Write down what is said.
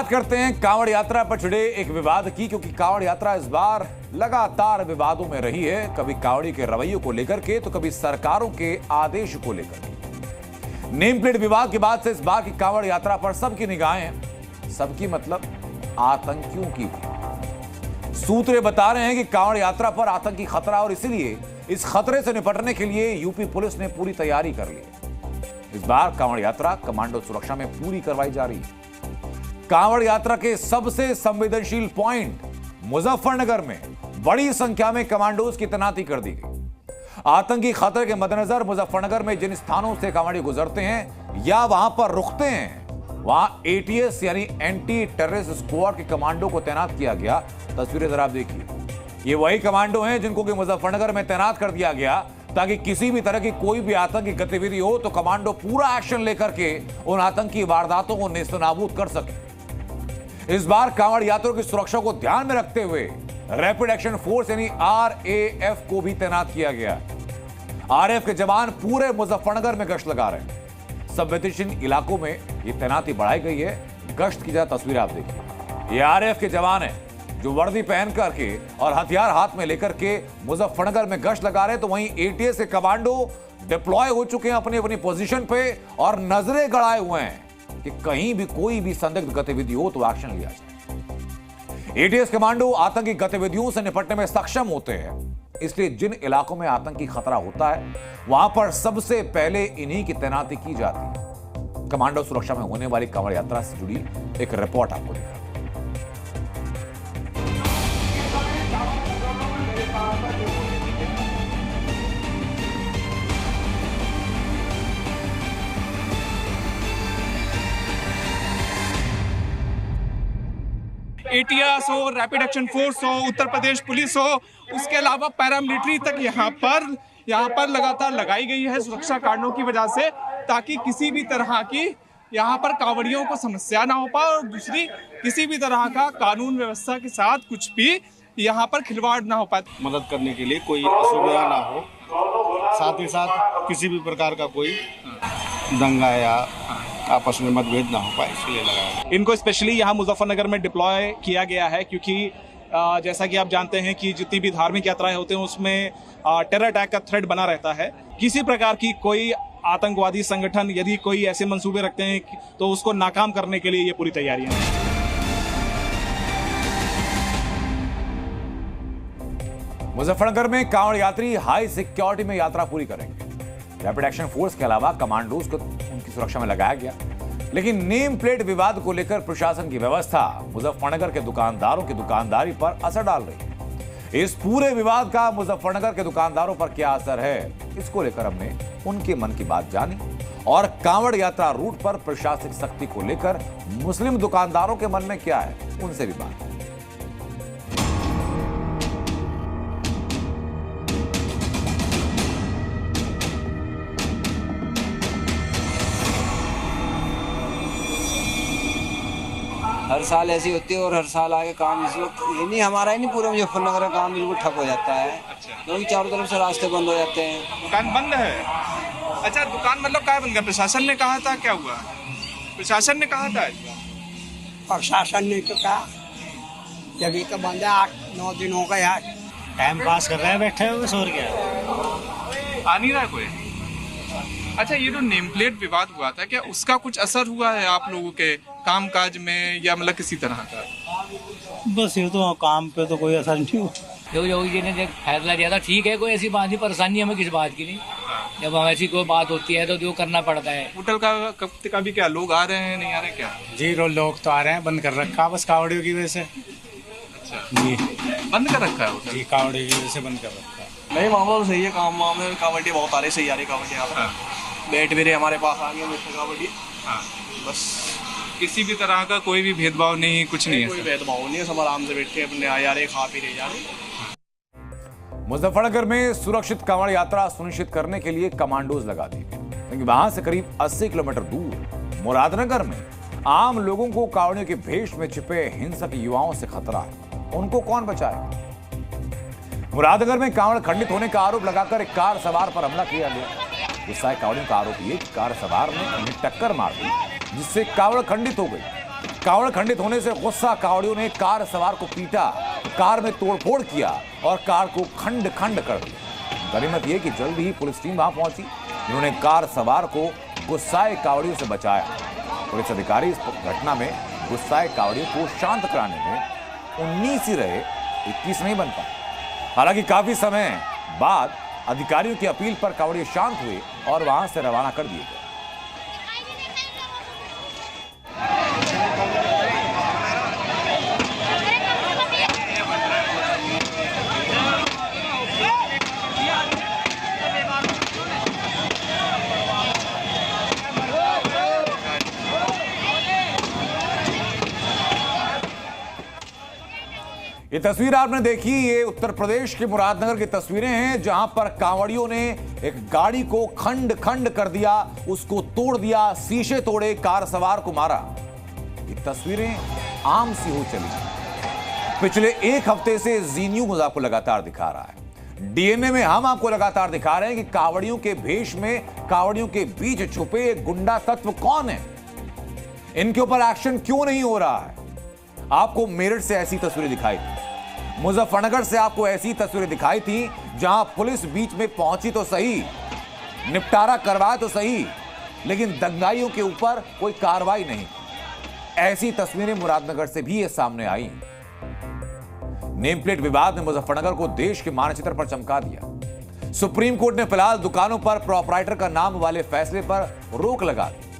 बात करते हैं कांवड़ यात्रा पर छिड़े एक विवाद की, क्योंकि कांवड़ यात्रा इस बार लगातार विवादों में रही है। कभी कांवड़ी के रवैयों को लेकर के तो कभी सरकारों के आदेश को लेकर के। नेम प्लेट विवाद के बाद से इस बार की कांवड़ यात्रा पर सबकी निगाहें, सबकी मतलब आतंकियों की भी। सूत्र बता रहे हैं कि कांवड़ यात्रा पर आतंकी खतरा, और इसीलिए इस खतरे से निपटने के लिए यूपी पुलिस ने पूरी तैयारी कर ली है। इस बार कांवड़ यात्रा कमांडो सुरक्षा में पूरी करवाई जा रही है। कांवड़ यात्रा के सबसे संवेदनशील पॉइंट मुजफ्फरनगर में बड़ी संख्या में कमांडोज की तैनाती कर दी गई। आतंकी खतरे के मद्देनजर मुजफ्फरनगर में जिन स्थानों से कांवड़ी गुजरते हैं या वहां पर रुकते हैं, वहां एटीएस यानी एंटी टेररिस्ट स्क्वाड के कमांडो को तैनात किया गया। तस्वीरें जरा आप देखिए, ये वही कमांडो हैं जिनको कि मुजफ्फरनगर में तैनात कर दिया गया ताकि किसी भी तरह की कोई भी आतंकी गतिविधि हो तो कमांडो पूरा एक्शन लेकर के उन आतंकी वारदातों को नेस्तनाबूद कर सके। इस बार कांवड़ यात्रियों की सुरक्षा को ध्यान में रखते हुए रैपिड एक्शन फोर्स यानी आरएएफ को भी तैनात किया गया। आरएएफ के जवान पूरे मुजफ्फरनगर में गश्त लगा रहे हैं। संवेदनशील इलाकों में ये तैनाती बढ़ाई गई है। गश्त की ज्यादा तस्वीर आप देखिए, ये आरएएफ के जवान हैं जो वर्दी पहन करके और हथियार हाथ में लेकर के मुजफ्फरनगर में गश्त लगा रहे हैं। तो वहीं एटीएस के कमांडो डिप्लॉय हो चुके हैं अपनी अपनी पोजीशन पे और नजरें गड़ाए हुए हैं कि कहीं भी कोई भी संदिग्ध गतिविधि हो तो एक्शन लिया जाए। एटीएस कमांडो आतंकी गतिविधियों से निपटने में सक्षम होते हैं, इसलिए जिन इलाकों में आतंकी खतरा होता है वहां पर सबसे पहले इन्हीं की तैनाती की जाती है। कमांडो सुरक्षा में होने वाली कांवड़ यात्रा से जुड़ी एक रिपोर्ट आपको दिखा। एटीएस हो, रैपिड एक्शन फोर्स हो, उत्तर प्रदेश पुलिस हो, उसके अलावा पैरामिलिट्री तक यहाँ पर लगातार लगाई गई है सुरक्षा कारणों की वजह से, ताकि किसी भी तरह की यहाँ पर कांवड़ियों को समस्या ना हो पाए और दूसरी किसी भी तरह का कानून व्यवस्था के साथ कुछ भी यहाँ पर खिलवाड़ ना हो पाए। मदद करने के लिए कोई असुविधा ना हो, साथ ही साथ किसी भी प्रकार का कोई दंगा या आपस में मतभेद ना हो पाए, इसलिए लगाया। इनको स्पेशली यहाँ मुजफ्फरनगर में डिप्लॉय किया गया है, क्योंकि जैसा कि आप जानते हैं कि जितनी भी धार्मिक यात्राएं होते हैं उसमें टेरर अटैक का थ्रेट बना रहता है। किसी प्रकार की कोई आतंकवादी संगठन यदि कोई ऐसे मंसूबे रखते हैं तो उसको नाकाम करने के लिए ये पूरी तैयारियां हैं। मुजफ्फरनगर में कांवड़ यात्री हाई सिक्योरिटी में यात्रा पूरी करेंगे। रैपिड एक्शन फोर्स के अलावा कमांडोज को उनकी सुरक्षा में लगाया गया, लेकिन नेम प्लेट विवाद को लेकर प्रशासन की व्यवस्था मुजफ्फरनगर के दुकानदारों की दुकानदारी पर असर डाल रही है। इस पूरे विवाद का मुजफ्फरनगर के दुकानदारों पर क्या असर है, इसको लेकर हमने उनके मन की बात जानी और कांवड़ यात्रा रूट पर प्रशासनिक सख्ती को लेकर मुस्लिम दुकानदारों के मन में क्या है, उनसे भी बात। हर साल ऐसी होती है और हर साल आगे काम इस वक्त ये नहीं हमारा ही नहीं, पूरे मुजफ्फरनगर का काम बिल्कुल ठप हो जाता है। क्योंकि चारों तरफ से रास्ते बंद हो जाते हैं। दुकान बंद है? अच्छा, दुकान मतलब क्या बंद है? प्रशासन ने कहा था, क्या हुआ? प्रशासन ने कहा था? प्रशासन ने तो कहा जब तो बंद है, 8-9 दिन हो गए। टाइम पास कर रहे हैं बैठे हुए, सो क्या आ नहीं रहा कोई। अच्छा, ये जो नेम प्लेट विवाद हुआ था, क्या उसका कुछ असर हुआ है आप लोगों के कामकाज में या मतलब किसी तरह का? बस ये तो काम पे तो कोई असर नहीं हुआ। जो योगी जी ने फैसला दिया था ठीक है, कोई ऐसी बात नहीं, परेशानी हमें किस बात की नहीं। जब हम ऐसी कोई बात होती है तो जो करना पड़ता है। होटल का भी क्या लोग आ रहे हैं, नहीं आ रहे क्या? जी लोग तो आ रहे हैं, बंद कर रखा बस कावड़ियों की वजह से। अच्छा जी, बंद कर रखा है होटल? जी, कावड़ियों की वजह से बंद कर रखा है। नहीं, मामला तो सही है, काम में कावड़ी बहुत आ रही, सही आ रही कावड़ी। बैठ भी रहे हमारे पास, आ गए कावड़ी। बस किसी भी तरह का कोई भी भेदभाव नहीं, कुछ नहीं है? कोई भेदभाव नहीं है, सब आराम से बैठ के अपने आ जा रहे, खा पी रहे जा रहे। मुजफ्फरनगर में सुरक्षित कांवड़ यात्रा सुनिश्चित करने के लिए कमांडोज लगा दिए गए, क्योंकि वहां से करीब 80 किलोमीटर दूर मुरादनगर में आम लोगों को कांवड़ियों के भेष में छिपे हिंसक युवाओं से खतरा है। उनको कौन बचाएगा? मुरादनगर में कांवड़ खंडित होने का आरोप लगाकर एक कार सवार पर हमला किया गया। गुस्साए कांवड़ियों का आरोप ये कि कार सवार ने उन्हें टक्कर मार दी, जिससे कांवड़ खंडित हो गई। कावड़ खंडित होने से गुस्सा कावड़ियों ने कार सवार को पीटा, कार में तोड़फोड़ किया और कार को खंड खंड कर दिया। गनीमत यह कि जल्द ही पुलिस टीम वहां पहुंची, जिन्होंने कार सवार को गुस्साए कावड़ियों से बचाया। पुलिस अधिकारी इस घटना में गुस्साए कावड़ियों को शांत कराने में 19 ही रहे, 21 नहीं बन पाए। हालांकि काफी समय बाद अधिकारियों की अपील पर कावड़िए शांत हुए और वहां से रवाना कर दिए गए। ये तस्वीर आपने देखी, ये उत्तर प्रदेश के मुरादनगर की तस्वीरें हैं, जहां पर कांवड़ियों ने एक गाड़ी को खंड खंड कर दिया, उसको तोड़ दिया, शीशे तोड़े, कार सवार को मारा। ये तस्वीरें आम सी हो चली। पिछले एक हफ्ते से जी न्यूज आपको लगातार दिखा रहा है, डीएनए में हम आपको लगातार दिखा रहे हैं कि कांवड़ियों के भेष में, कांवड़ियों के बीच छुपे गुंडा तत्व कौन है, इनके ऊपर एक्शन क्यों नहीं हो रहा है। आपको मेरठ से ऐसी तस्वीरें दिखाई थी, मुजफ्फरनगर से आपको ऐसी तस्वीरें दिखाई थी, जहां पुलिस बीच में पहुंची तो सही, निपटारा करवाया तो सही, लेकिन दंगाइयों के ऊपर कोई कार्रवाई नहीं। ऐसी तस्वीरें मुरादनगर से भी ये सामने आई। नेम प्लेट विवाद ने मुजफ्फरनगर को देश के मानचित्र पर चमका दिया। सुप्रीम कोर्ट ने फिलहाल दुकानों पर प्रोपराइटर का नाम वाले फैसले पर रोक लगा दी।